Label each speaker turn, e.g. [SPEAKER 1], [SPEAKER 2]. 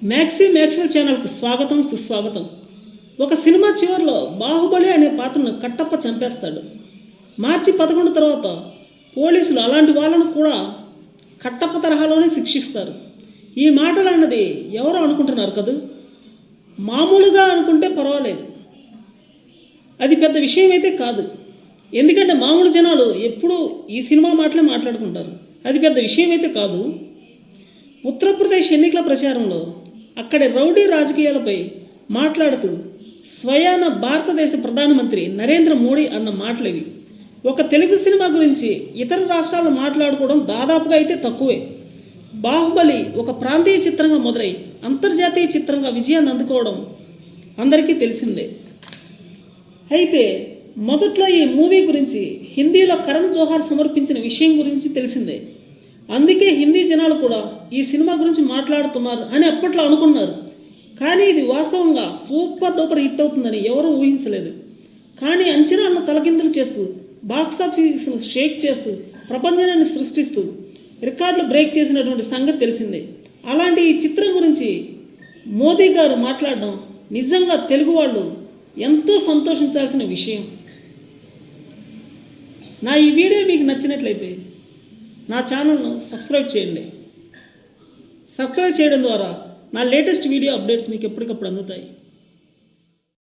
[SPEAKER 1] Maxwell ఛానల్కి స్వాగతం సుస్వాగతం. ఒక సినిమా చివరిలో బాహుబలి అనే పాత్రను కట్టప్ప చంపేస్తాడు. మార్చి 11 తర్వాత పోలీసులు అలాంటి వాళ్ళను కూడా కట్టప్ప తరహాలోనే శిక్షిస్తారు. ఈ మాటలు అన్నది ఎవరో అనుకుంటున్నారు కదా, మామూలుగా అనుకుంటే పర్వాలేదు, అది పెద్ద విషయం అయితే కాదు. ఎందుకంటే మామూలు జనాలు ఎప్పుడూ ఈ సినిమా మాటలే మాట్లాడుకుంటారు. అది పెద్ద విషయం అయితే కాదు. ఉత్తరప్రదేశ్ ఎన్నికల ప్రచారంలో అక్కడి రౌడీ రాజకీయాలపై మాట్లాడుతూ స్వయాన భారతదేశ ప్రధానమంత్రి నరేంద్ర మోడీ అన్న మాటలవి. ఒక తెలుగు సినిమా గురించి ఇతర రాష్ట్రాలు మాట్లాడుకోవడం దాదాపుగా అయితే తక్కువే. బాహుబలి ఒక ప్రాంతీయ చిత్రంగా మొదలై అంతర్జాతీయ చిత్రంగా విజయాన్ని అందుకోవడం అందరికీ తెలిసిందే. అయితే మొదట్లో ఈ మూవీ గురించి హిందీలో కరణ్ జోహార్ సమర్పించిన విషయం గురించి తెలిసిందే. అందుకే హిందీ జనాలు కూడా ఈ సినిమా గురించి మాట్లాడుతున్నారు అని అప్పట్లో అనుకున్నారు. కానీ ఇది వాస్తవంగా సూపర్ డూపర్ హిట్ అవుతుందని ఎవరూ ఊహించలేదు. కానీ అంచనాలను తలకిందులు చేస్తూ, బాక్సాఫీస్ను షేక్ చేస్తూ, ప్రపంచాన్ని సృష్టిస్తూ రికార్డులు బ్రేక్ చేసినటువంటి సంగతి తెలిసిందే. అలాంటి ఈ చిత్రం గురించి మోదీ గారు మాట్లాడడం నిజంగా తెలుగు వాళ్ళు ఎంతో సంతోషించాల్సిన విషయం. నా ఈ వీడియో మీకు నచ్చినట్లయితే నా ఛానల్ను సబ్స్క్రైబ్ చేయండి. సబ్స్క్రైబ్ చేయడం ద్వారా నా లేటెస్ట్ వీడియో అప్డేట్స్ మీకు ఎప్పటికప్పుడు అందుతాయి.